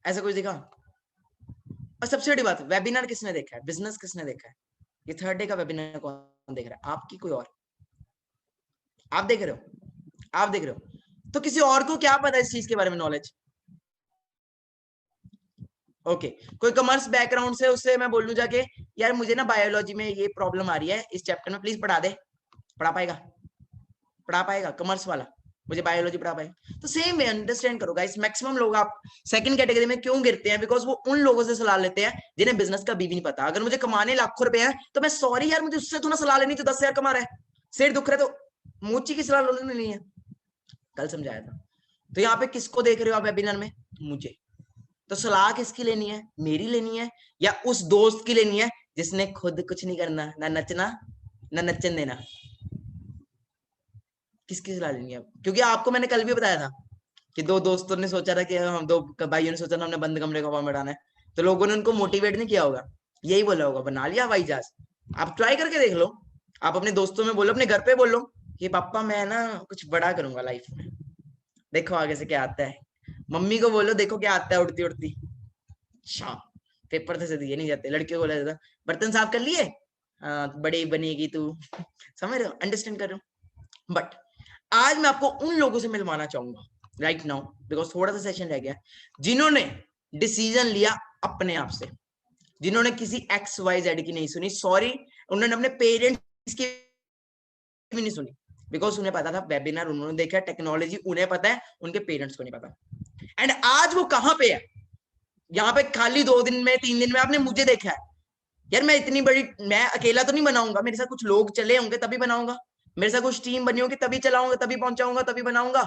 ऐसा कुछ दिखा? और सबसे बड़ी बात, वेबिनार किसने देखा है, बिजनेस किसने देखा है? ये थर्ड डे का वेबिनार कौन देख रहा है? आपकी कोई और? आप देख रहे हो? आप देख रहे हो तो किसी और को क्या पता इस चीज के बारे में नॉलेज? ओके, कोई कॉमर्स बैकग्राउंड से, उससे मैं बोलूं जाके यार मुझे ना बायोलॉजी में ये प्रॉब्लम आ रही है, इस चैप्टर में प्लीज पढ़ा दे, पढ़ा पाएगा? पढ़ा पाएगा? कॉमर्स वाला मुझे बायोलॉजी पढ़ा पाएगा? तो सेम वे अंडरस्टैंड करो गाइस, मैक्सिमम लोग आप सेकंड कैटेगरी में क्यों गिरते हैं, बिकॉज वो उन लोगों से सलाह लेते हैं जिन्हें बिजनेस का भी नहीं पता। अगर मुझे कमाने लाखों रुपए हैं तो मैं सॉरी यार, मुझे उससे तो ना सलाह लेनी जो 10,000 कमा रहा है, सिर दुख रहा है तो मोची की सलाह लेनी है। कल समझाया था। तो यहाँ पे किसको देख रहे हो आप वेबिनार में? मुझे। तो सलाह किसकी लेनी है, मेरी लेनी है या उस दोस्त की लेनी है जिसने खुद कुछ नहीं करना, ना नचना ना नचन देना? किसकी सलाह लेनी है? क्योंकि आपको मैंने कल भी बताया था कि 2 दोस्तों ने सोचा था कि हम 2 भाइयों ने सोचा था हमने बंद कमरे का हवा में उड़ाना है, तो लोगों ने उनको मोटिवेट नहीं किया होगा, यही बोला होगा बना लिया हवाई जहाज। आप ट्राई करके देख लो, आप अपने दोस्तों में बोलो, अपने घर पे बोलो कि पापा मैं ना कुछ बड़ा करूंगा लाइफ में, देखो आगे से क्या आता है। मम्मी को बोलो देखो क्या आता है उड़ती उड़ती। अच्छा, पेपर तो से दिए नहीं जाते, लड़कियों को बोला जाता बर्तन साफ कर लिए, बड़ी बनेगी तू। समझ रहे हो, अंडरस्टैंड कर रहे हो? बट आज मैं आपको उन लोगों से मिलवाना चाहूंगा राइट नाउ, बिकॉज थोड़ा सा सेशन रह गया, जिन्होंने डिसीजन लिया अपने आप से, जिन्होंने किसी XYZ की नहीं सुनी, सॉरी उन्होंने अपने पेरेंट्स की भी नहीं सुनी, बिकॉज उन्हें पता था वेबिनार उन्होंने देखा, टेक्नोलॉजी उन्हें पता है, उनके पेरेंट्स को नहीं पता। एंड आज वो कहां पे है? यहाँ पे खाली 2 दिन में 3 दिन में आपने मुझे देखा है। यार मैं इतनी बड़ी, मैं अकेला तो नहीं बनाऊंगा, मेरे साथ कुछ लोग चले होंगे तभी बनाऊंगा, मेरे साथ कुछ टीम बनी होगी तभी चलाऊंगा, तभी पहुंचाऊंगा, तभी बनाऊंगा।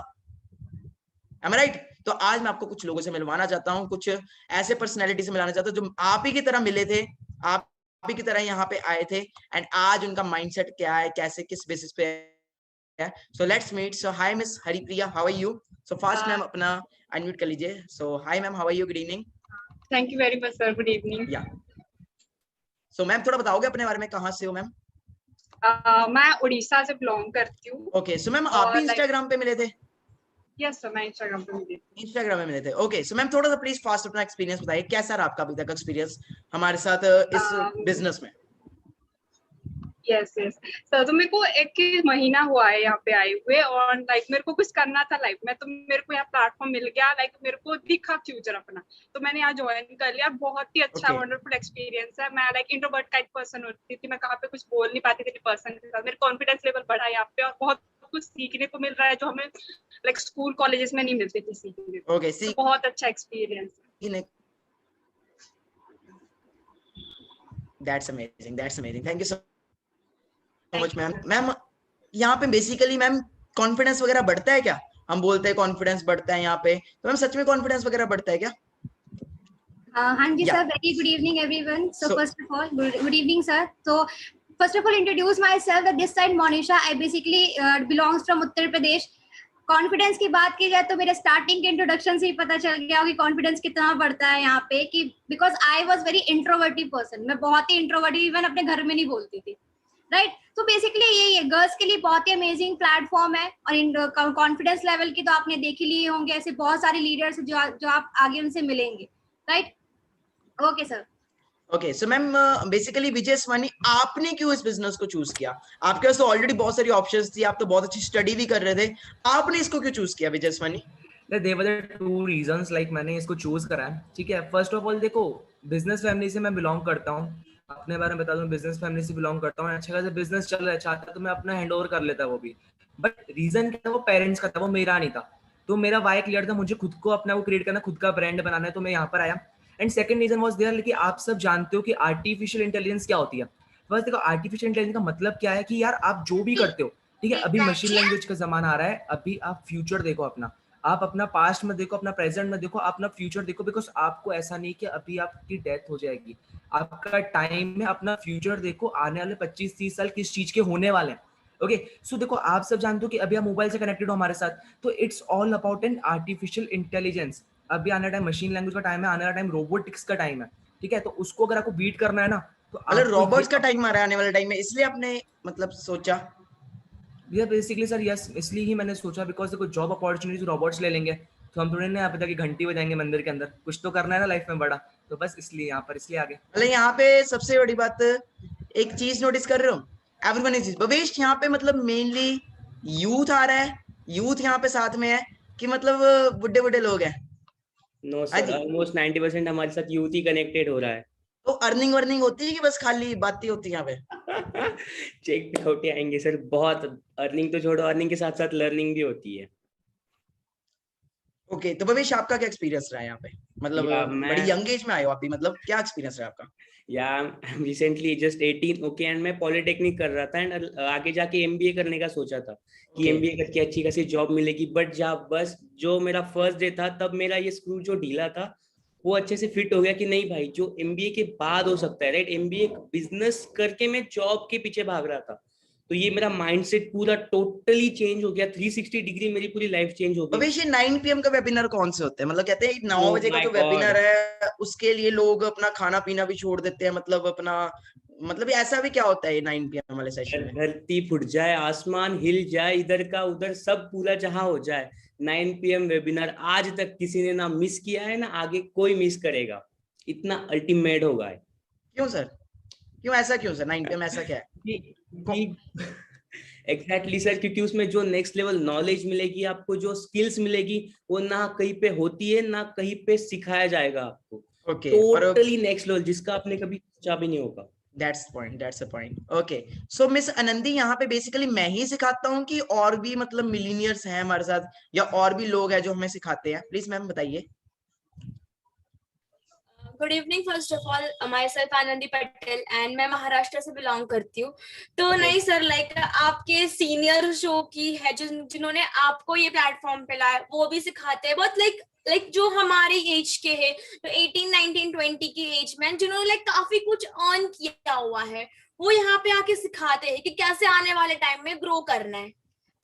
Am I right? तो आज मैं आपको कुछ लोगों से मिलवाना चाहता हूँ, कुछ ऐसे पर्सनैलिटी से मिलाना चाहता हूँ जो आप ही की तरह मिले थे, आप ही की तरह यहाँ पे आए थे, एंड आज उनका माइंडसेट क्या है, कैसे किस बेसिस पे है। So let's meet. So hi miss Haripriya, how are you? So fast ma'am अपना अनम्यूट कर लीजिए. So hi ma'am, how are you? Good evening. Thank you very much sir, good evening. Yeah so ma'am थोड़ा बताओगे अपने बारे में, कहाँ से हो मैम? मैं उड़ीसा से बिलोंग करती हूँ. ओके, सो मैम आप भी इंस्टाग्राम पे मिले थे? यस सर, मैं इंस्टाग्राम पे मिली थी. इंस्टाग्राम में मिले थे. ओके, सो मैम थोड़ा सा प्लीज फास्ट अपना एक्सपीरियंस बताइए, कैसा रहा आपका अभी तक एक्सपीरियंस हमारे साथ इस बिजनेस में? यस यस सर, तो मेरे को 1 महीना हुआ है यहाँ पे आए हुए, और लाइक मेरे को कुछ करना था लाइफ में, तो मेरे को यहाँ प्लेटफॉर्म मिल गया, लाइक मेरे को दिखा फ्यूचर अपना, तो मैंने यहाँ ज्वाइन कर लिया. बहुत ही अच्छा वंडरफुल एक्सपीरियंस है. मैं लाइक इंट्रोवर्ट टाइप पर्सन होती थी, मैं कहाँ पे कुछ बोल नहीं पाती थी पर्सन के साथ. मेरा कॉन्फिडेंस लेवल बढ़ा यहाँ पे, और बहुत कुछ सीखने को मिल रहा है जो हमें लाइक स्कूल कॉलेजेस में नहीं मिलती थी सीखने को. ओके, तो बहुत अच्छा एक्सपीरियंस है. That's amazing, that's amazing. Thank you so much ma'am. Ma'am यहाँ पे बेसिकली मैम कॉन्फिडेंस वगैरह बढ़ता है क्या? हम बोलते हैं कॉन्फिडेंस बढ़ता है यहाँ पे, तो मैम सच में कॉन्फिडेंस वगैरह बढ़ता है क्या? हाँ जी sir, very good evening everyone. So first of all good evening sir. तो first of all introduce myself, that this side Monisha. I basically belongs from Uttar Pradesh. Confidence की बात की जाए तो मेरे स्टार्टिंग के इंट्रोडक्शन से ही पता चल गया कि कॉन्फिडेंस कितना बढ़ता है यहाँ पे, कि because I was very introvertive person. मैं बहुत ही इंट्रोवर्टिव, इवन अपने घर में नहीं बोलती थी, राइट. तो बेसिकली यही है, गर्ल्स के लिए बहुत ही अमेजिंग प्लेटफॉर्म है. और कॉन्फिडेंस लेवल की तो आपने देख ही लिए होंगे, ऐसे बहुत सारे लीडर्स जो आप आगे उनसे मिलेंगे, right. Okay sir. Okay, so ma'am basically Vijay Swani, आपने क्यों इस बिजनेस को चूज किया? आपके पास तो ऑलरेडी बहुत सारी ऑप्शंस थी, आप तो बहुत अच्छी स्टडी भी कर रहे थे, आपने इसको क्यों चूज किया विजय Swani? There were 2 reasons like मैंने इसको चूज करा है. ठीक है, फर्स्ट ऑफ ऑल देखो, बिजनेस फैमिली से मैं बिलोंग करता हूँ. अपने बारे में बता दूं, बिजनेस फैमिली से बिलोंग करता हूँ. अच्छा खासा बिजनेस चल रहा है, चाहता तो मैं अपना हैंड ओवर कर लेता वो भी, बट रीजन क्या था, वो पेरेंट्स का था, वो मेरा नहीं था. तो मेरा वाई क्लियर था, मुझे खुद को अपना वो क्रिएट करना, खुद का ब्रांड बनाना है, तो मैं यहाँ पर आया. And second reason was there, लेकिन आप सब जानते हो कि आर्टिफिशियल इंटेलिजेंस क्या होती है. बस देखो, आर्टिफिशियल इंटेलिजेंस का मतलब क्या है कि यार आप जो भी करते हो, ठीक है, अभी मशीन लैंग्वेज का जमाना आ रहा है, अभी आप फ्यूचर देखो अपना, आप अपना पास्ट में देखो, अपना प्रेजेंट में देखो, अपना फ्यूचर देखो. बिकॉज आपको ऐसा नहीं कि अभी आपकी डेथ हो जाएगी, आपका टाइम में अपना फ्यूचर देखो, आने वाले 25-30 साल किस चीज के होने वाले हैं. ओके, सो देखो, आप सब जानते हो कि अभी आप मोबाइल से कनेक्टेड हो हमारे साथ, तो it's all about an artificial intelligence. अभी आने टाइम मशीन लैंग्वेज का टाइम है, आने वाला टाइम रोबोटिक्स का टाइम है. ठीक है, तो उसको अगर आपको बीट करना है ना, तो मतलब रोबोट्स का टाइम आ रहा है आने वाले टाइम में, इसलिए आपने मतलब सोचा? बेसिकली सर यस, इसलिए ही मैंने सोचा, बिकॉज देखो जॉब अपॉर्चुनिटीज रोबोट्स ले लेंगे तो हम थोड़े ना यहाँ पे जाके घंटी बजाएंगे मंदिर के अंदर, कुछ तो करना है ना लाइफ में बड़ा, तो बस इसलिए यहाँ पर, इसलिए आगे. मतलब यहाँ पे सबसे बड़ी बात, एक चीज नोटिस कर रहे हो, एवरीवन इज भवेश, यहाँ पे मतलब मेनली यूथ आ रहा है, यूथ यहाँ पे साथ में है कि मतलब बुड्ढे बुड्ढे लोग हैं? नो सर, ऑलमोस्ट 90% हमारे साथ यूथ ही कनेक्टेड हो रहा है. तो अर्निंग वर्निंग होती है कि बस खाली बातें होती है यहाँ पे? चेक पे होते आएंगे सर, बहुत अर्निंग तो छोड़ो, अर्निंग के साथ साथ लर्निंग भी होती है. ओके, तो भवेश आपका क्या एक्सपीरियंस रहा है यहाँ पे? मतलब बड़ी यंग एज में आए हो आप भी, मतलब क्या एक्सपीरियंस रहा आपका? या रिसेंटली जस्ट 18. ओके, एंड मैं पॉलिटेक्निक कर रहा था, एंड आगे जाके एमबीए करने का सोचा था कि एमबीए करके अच्छी खासी जॉब मिलेगी, बट जब बस जो मेरा फर्स्ट डे था, तब मेरा ये स्क्रू जो ढीला था वो अच्छे से फिट हो गया कि नहीं भाई, जो एमबीए के बाद हो सकता है, राइट. एमबीए बिजनेस करके मैं जॉब के पीछे भाग रहा था, तो ये मेरा माइंडसेट पूरा टोटली चेंज हो गया, 360 डिग्री मेरी पूरी लाइफ चेंज हो गई. भवेश, 9 PM का वेबिनार कौन से होते हैं? मतलब कहते हैं 9 बजे का जो वेबिनार है उसके लिए लोग अपना खाना पीना भी छोड़ देते हैं, मतलब अपना, मतलब ऐसा भी क्या होता है ये 9 PM वाले सेशन में? धरती फुट जाए, आसमान हिल जाए, इधर का उधर सब पूरा जहां हो जाए, 9 PM वेबिनार आज तक किसी ने ना मिस किया है, ना आगे कोई मिस करेगा. इतना अल्टीमेट होगा. क्यों सर, क्यों ऐसा, क्यों सर 9 PM ऐसा क्या है? एग्जैक्टली सर, क्योंकि उसमें जो नेक्स्ट लेवल नॉलेज मिलेगी आपको, जो स्किल्स मिलेगी, वो ना कहीं पे होती है, ना कहीं पे सिखाया जाएगा आपको. टोटली नेक्स्ट लेवल, जिसका आपने कभी सोचा भी नहीं होगा. That's a point. Okay, so miss Anandi, यहाँ पे बेसिकली मैं ही सिखाता हूँ कि और भी मतलब मिलीनियर्स हैं हमारे साथ, या और भी लोग हैं जो हमें सिखाते हैं? प्लीज मैम बताइए. Good evening. First of all my self Anandi Patel, and मैं महाराष्ट्र से बिलोंग करती हूँ. तो नहीं सर, लाइक आपके सीनियर जो की है, जिन्होंने आपको ये प्लेटफॉर्म पे लाया, वो भी सिखाते हैं बहुत, लाइक जो हमारी एज के है, तो 18, 19, 20 की एज में, जिन्होंने लाइक काफी कुछ अर्न किया हुआ है, वो यहाँ पे आके सिखाते हैं कि कैसे आने वाले टाइम में ग्रो करना है.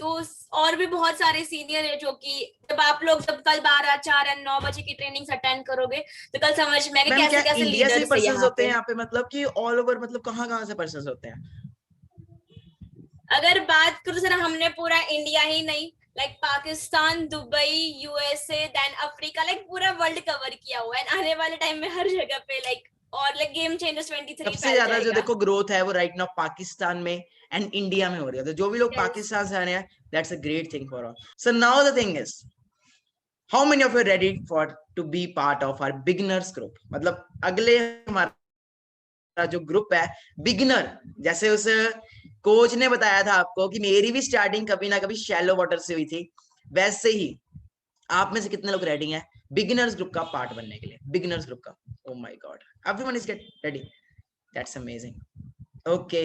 तो और भी बहुत सारे सीनियर है जो कि जब आप लोग जब कल 12, 4 और 9 बजे की ट्रेनिंग अटेंड करोगे तो कल समझ में आएगा कैसे कैसे इंडिया से लीडर्स है पर्सन्स यहाँ होते हैं पे। यहाँ पे, मतलब कि ऑल ओवर, मतलब कहाँ से पर्सन्स होते हैं? अगर बात करूँ सर, हमने पूरा इंडिया ही नहीं, like Pakistan, Dubai, USA, then Africa, like पूरा वर्ल्ड कवर किया हुआ है। आने वाले टाइम में हर जगह पे लाइक और लाइक गेम चेंजर्स 23 सबसे ज्यादा जो देखो ग्रोथ है वो राइट नाउ पाकिस्तान में एंड इंडिया में हो रही है। तो जो भी लोग पाकिस्तान से आ रहे हैं, that's a great thing for all. So now the thing is, how many of you ready for to be part of our beginners group? मतलब अगले हमारा जो ग्रुप है बिगिनर, जैसे उस कोच ने बताया था आपको कि मेरी भी स्टार्टिंग कभी ना कभी शैलो वाटर से हुई थी, वैसे ही आप में से कितने लोग रेडी हैं बिगिनर्स ग्रुप का पार्ट बनने के लिए? बिगिनर्स ग्रुप का, oh my God, everyone is get ready, that's amazing. Okay,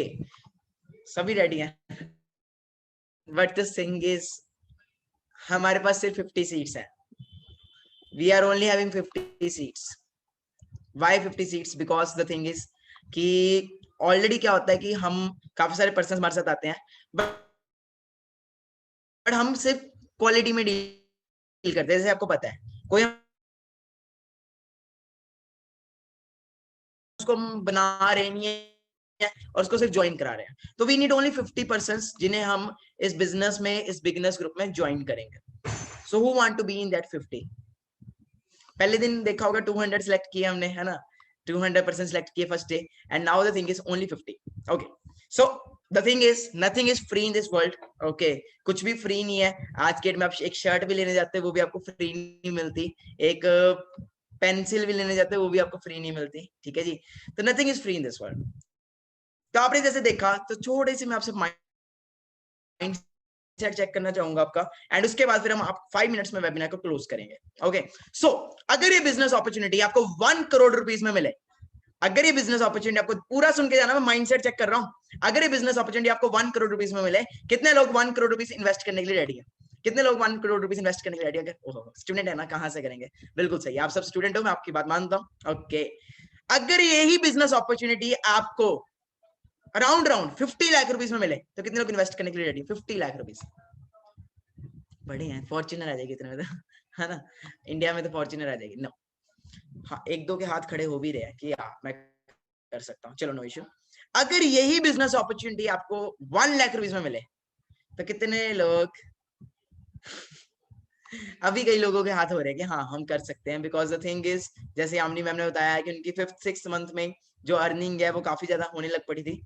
सभी रेडी हैं, बट द थिंग इज हमारे पास सिर्फ 50 सीट्स है। We are only having 50 seats. Why 50 seats? Because the thing is कि ऑलरेडी क्या होता है कि हम काफी सारे पर्सन हमारे साथ आते हैं, बट हम सिर्फ क्वालिटी में डील करते हैं। जैसे आपको पता है कोई उसको हम बना रहे नहीं है और उसको सिर्फ ज्वाइन करा रहे हैं, तो वी नीड ओनली 50 पर्सन्स जिन्हें हम इस बिजनेस में, इस बिगिनर्स ग्रुप में ज्वाइन करेंगे। So who want to be in that 50? पहले दिन देखा होगा 200 सिलेक्ट किए हमने, है ना, 200% सिलेक्ट किए first day, and now the thing is only 50। Okay, so the thing is nothing is free in this world. Okay, कुछ भी फ्री नहीं है। आज के डेट में आप एक शर्ट भी लेने जाते हैं वो भी आपको फ्री नहीं मिलती, एक पेंसिल भी लेने जाते हैं वो भी आपको फ्री नहीं मिलती, ठीक है जी। तो nothing is free in this world. तो आपने जैसे देखा, तो थोड़े से मैं आपसे माइंड सेट चेक करना चाहूंगा आपका, एंड उसके बाद फिर हम आप 5 मिनट्स में वेबिनार को क्लोज करेंगे। ओके, सो अगर ये बिजनेस अपॉर्चुनिटी आपको 1 करोड़ रुपीस में मिले, अगर ये बिजनेस अपॉर्चुनिटी आपको, पूरा सुन के जाना, मैं माइंडसेट चेक कर रहा हूं, अगर ये बिजनेस अपॉर्चुनिटी आपको 1 करोड़ रुपीस में मिले, कितने लोग 1 करोड़ रुपीस इन्वेस्ट करने के लिए रेडी है? कितने लोग 1 करोड़ रुपीस इन्वेस्ट करने के लिए रेडी है? ओहो, स्टूडेंट है ना, कहां से करेंगे? बिल्कुल सही, आप सब स्टूडेंट हो, मैं आपकी बात मानता हूं। ओके, अगर यही बिजनेस अपॉर्चुनिटी आपको अराउंड 50 लाख रुपीस में मिले, तो कितने लोग इन्वेस्ट करने के लिए रेडी? 50 लाख रुपीस, बड़े हैं, फॉर्च्यूनर आ जाएगी इतने में तो, है ना, इंडिया में तो फॉर्च्यूनर आ जाएगी। नो, हाँ, एक दो के हाथ खड़े हो भी रहे हैं कि हाँ मैं कर सकता हूँ, चलो नो इश्यू। अगर यही बिजनेस अपॉर्चुनिटी आपको 1 लाख रुपीस में मिले, तो कितने लोग अभी कई लोगों के हाथ हो रहे हैं कि हाँ हम कर सकते हैं, बिकॉज द थिंग इज, जैसे आमनी मैम ने बताया कि उनकी 5th 6th मंथ में जो अर्निंग है वो काफी ज्यादा होने लग पड़ी थी,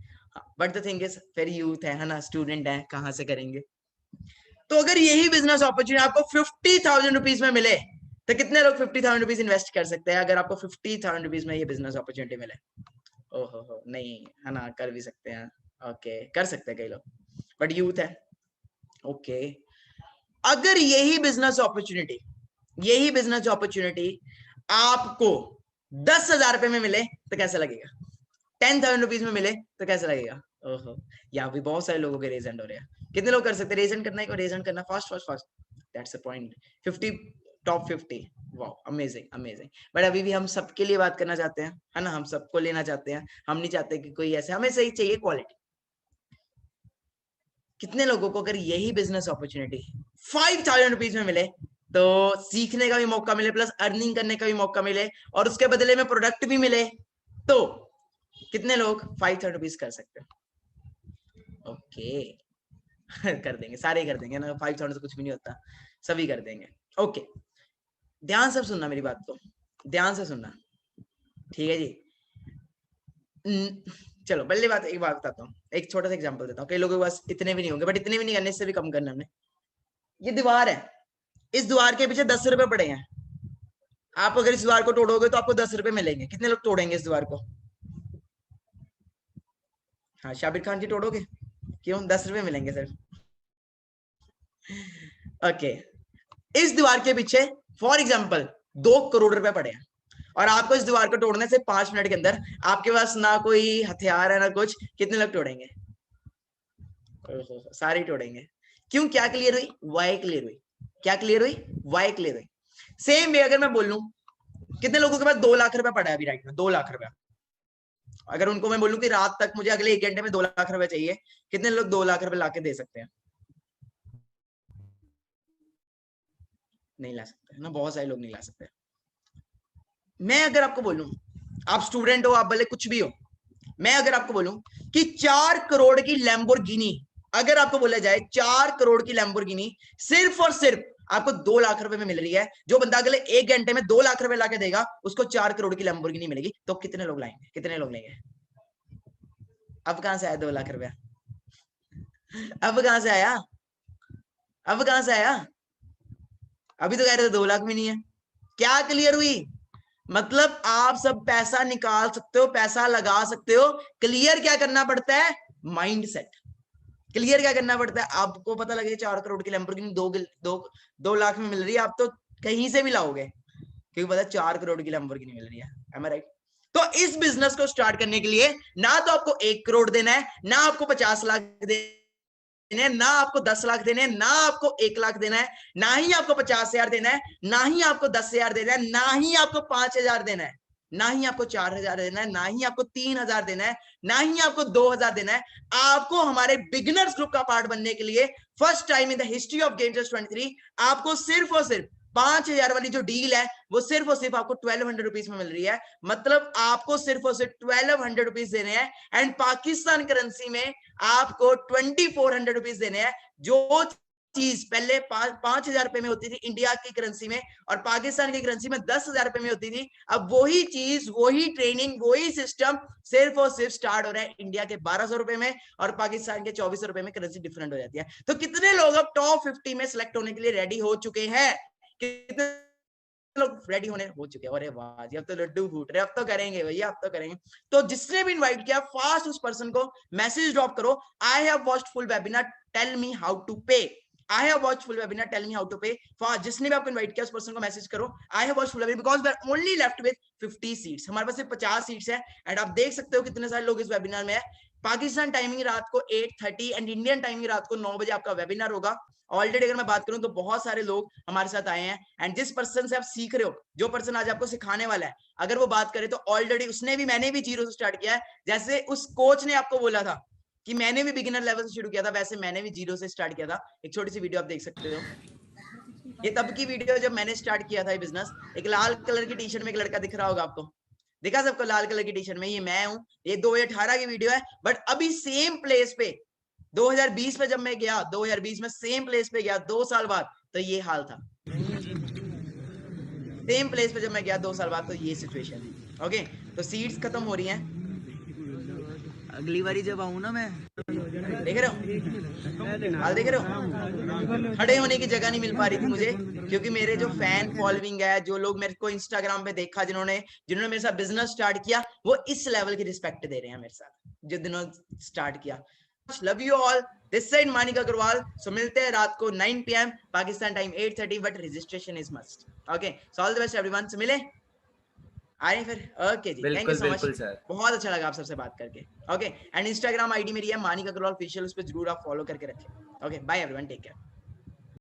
बट द थिंग इज फिर यूथ है ना, स्टूडेंट है, कहाँ से करेंगे? तो अगर यही बिजनेस अपॉर्चुनिटी आपको 50,000 रुपीज में मिले, तो कितने लोग 50,000 रुपीज इन्वेस्ट कर सकते हैं? अगर आपको 50,000 रुपीज में ये बिजनेस अपॉर्चुनिटी मिले, ओहो हो, नहीं है ना, कर भी सकते हैं। ओके, कर सकते हैं कई लोग, बट यूथ है। ओके, अगर यही बिजनेस अपॉर्चुनिटी आपको 10,000 रुपए में मिले, तो कैसा लगेगा? 10,000 रुपीज में मिले तो कैसा लगेगा? ओहो, यहाँ भी बहुत सारे लोगों के रेज एंड हो रहे हैं। कितने लोग कर सकते हैं? रेज एंड करना है, रेज एंड करना, fast, that's the point. 50 top 50, wow, amazing. But अभी भी हम सबके लिए बात करना चाहते हैं, है ना, हम सबको लेना चाहते हैं, हम नहीं चाहते कि कोई ऐसे, हमें सही चाहिए क्वालिटी। कितने लोगों को अगर यही बिजनेस अपॉर्चुनिटी 5,000 रुपीज में मिले, तो सीखने का भी मौका मिले, प्लस अर्निंग करने का भी मौका मिले, और उसके बदले में प्रोडक्ट भी मिले, तो कितने लोग 5,000 रुपीज कर सकते हैं? ओके कर देंगे, सारे कर देंगे ना, 5,000 से कुछ भी नहीं होता, सभी कर देंगे। ओके, ध्यान से सुनना मेरी बात को, ध्यान से सुनना, ठीक है जी। चलो पहले बात, एक बात बताता हूँ, एक छोटा सा एग्जांपल देता हूँ। कई लोगों के पास इतने भी नहीं होंगे, बट इतने भी नहीं करने, इससे भी कम करना हमने। ये दीवार है, इस दीवार के पीछे 10 रुपए पड़े हैं। आप अगर इस दीवार को तोड़ोगे तो आपको 10 रुपए मिलेंगे। कितने लोग तोड़ेंगे इस दीवार को? हाँ, शाबिर खान जी तोड़ोगे? क्यों? 10 रुपए मिलेंगे सिर्फ। ओके, इस दीवार के पीछे फॉर एग्जाम्पल 2 करोड़ रुपए पड़े हैं, और आपको इस दीवार को तोड़ने से 5 मिनट के अंदर, आपके पास ना कोई हथियार है ना कुछ, कितने लोग तोड़ेंगे? सारे तोड़ेंगे। क्यों? क्या क्लियर हुई? वाई क्लियर हुई। क्या क्लियर हुई? वाई क्लियर हुई। सेम वे अगर मैं बोलूं, कितने लोगों के पास 2 लाख रुपए पड़ा है अभी राइट में? 2 लाख रुपए, अगर उनको मैं बोलूं कि रात तक मुझे अगले 1 घंटे में 2 लाख रुपए चाहिए, कितने लोग 2 लाख रुपए लाके दे सकते हैं? नहीं ला सकते ना, बहुत सारे लोग नहीं ला सकते। मैं अगर आपको बोलूं, आप स्टूडेंट हो, आप भले कुछ भी हो, मैं अगर आपको बोलूं कि 4 करोड़ की लैम्बोर्गिनी, अगर आपको बोला जाए 4 करोड़ की लैम्बोर्गिनी सिर्फ और सिर्फ आपको 2 लाख रुपए में मिल रही है, जो बंदा अगले 1 घंटे में 2 लाख रुपए लाके देगा उसको 4 करोड़ की लैम्बोर्गिनी मिलेगी, तो कितने लोग लाएंगे, कितने लोग लेंगे? अब कहां से आया 2 लाख रुपया? अब कहां से आया? अब कहां से आया? अभी तो कह रहे थे 2 लाख भी नहीं है। क्या क्लियर हुई? मतलब आप सब पैसा निकाल सकते हो, पैसा लगा सकते हो, क्लियर क्या करना पड़ता है? Mind set. क्लियर क्या करना पड़ता है? आपको पता लगे 4 करोड़ की लैम्बोर्गिनी 2 लाख में मिल रही है, आप तो कहीं से भी लाओगे, क्योंकि पता है 4 करोड़ की लैम्बोर्गिनी मिल रही है। Am I right? तो इस बिजनेस को स्टार्ट करने के लिए ना तो आपको 1 करोड़ देना है, ना आपको 50 लाख देना है, ना आपको 10 लाख देना है, ना आपको 1 लाख देना है, ना ही आपको 50,000 देना है, ना ही आपको 10,000 देना है, ना ही आपको 5,000 देना है, ना ही आपको 4,000 देना है, ना ही आपको 3,000 देना है, ना ही आपको 2,000 देना है। आपको हमारे बिगिनर्स ग्रुप का पार्ट बनने के लिए first time in the history of game changers 23 आपको सिर्फ और सिर्फ 5,000 वाली जो डील है वो सिर्फ और सिर्फ आपको 1200 रुपीज में मिल रही है। मतलब आपको सिर्फ और सिर्फ 1200 रुपीज देने हैं, एंड पाकिस्तान करेंसी में आपको 2400 रुपीज देने हैं। जो चीज पहले 5,000 रुपए में होती थी इंडिया की करेंसी में, और पाकिस्तान की करेंसी में 10,000 रुपए में होती थी, अब वही चीज, वही ट्रेनिंग, वही सिस्टम सिर्फ और सिर्फ स्टार्ट हो रहा है इंडिया के 1,200 रुपए में, और पाकिस्तान के 2,400 रुपए में करेंसी डिफरेंट हो जाती है। तो कितने लोग अब टॉप 50 में सिलेक्ट होने के लिए रेडी हो चुके हैं? कितने लोग रेडी होने हो चुके हैं? अरे वाह जी, अब तो लड्डू फूट रहे, अब तो करेंगे भैया, अब तो करेंगे। तो जिसने भी इनवाइट किया फास्ट उस पर्सन को मैसेज ड्रॉप करो, I have watched full webinar, tell me how to pay. I have watched full webinar, tell me how to pay. Fast जिसने भी आपको इनवाइट किया उस पर्सन को मैसेज करो, I have watched full webinar because we are only left with 50 seats. हमारे पास सिर्फ 50 सीट्स है, एंड आप देख सकते हो कितने सारे लोग इस वेबिनार में है। पाकिस्तान टाइमिंग रात को 8:30 एंड इंडियन टाइमिंग रात को 9 बजे आपका वेबिनार होगा। ऑलरेडी अगर मैं बात करूं तो बहुत सारे लोग हमारे साथ आए हैं, एंड जिस पर्सन से आप सीख रहे हो, जो पर्सन आज आपको सिखाने वाला है, अगर वो बात करे तो ऑलरेडी उसने भी, मैंने भी जीरो से स्टार्ट किया है। जैसे उस कोच ने आपको बोला था कि मैंने भी बिगिनर लेवल से शुरू किया था, वैसे मैंने भी जीरो से स्टार्ट किया था। एक छोटी सी वीडियो आप देख सकते हो, ये तब की वीडियो जब मैंने स्टार्ट किया था ये बिजनेस। एक लाल कलर की टी शर्ट में एक लड़का दिख रहा होगा आपको, दिखा सबको लाल कलर की टी शर्ट में? ये मैं हूं। ये 2018 की वीडियो है, बट अभी सेम प्लेस पे 2020 में जब मैं गया, 2020 में सेम प्लेस पे गया 2 साल बाद, तो ये हाल था। सेम प्लेस पे जब मैं गया 2 साल बाद, तो ये सिचुएशन थी। ओके, तो सीट्स खत्म हो रही हैं। अगली बारी जब आऊं ना, मैं देख रहे हो, हाल देख रहे हो, खड़े होने की जगह नहीं मिल पा रही थी मुझे, क्योंकि मेरे जो फैन फॉलोइंग है, जो लोग मेरे को इंस्टाग्राम पे देखा, जिन्होंने मेरे साथ बिजनेस स्टार्ट किया, वो इस लेवल की रिस्पेक्ट दे रहे हैं मेरे साथ, जो दिनों स्टार्ट किया। Love you all, this side Manik Agarwal. So मिलते हैं रात को 9 PM Pakistan time 8:30, but registration is must. Okay, so all the best everyone. से मिले आ रहे फिर? Okay ji, thank you so much, बहुत अच्छा लगा आप सबसे बात करके। ओके, एंड इंस्टाग्राम आईडी मेरी है मानिक अग्रवाल ऑफिशियल, उस पर जरूर आप फॉलो करके रखें। Okay, bye everyone, take care.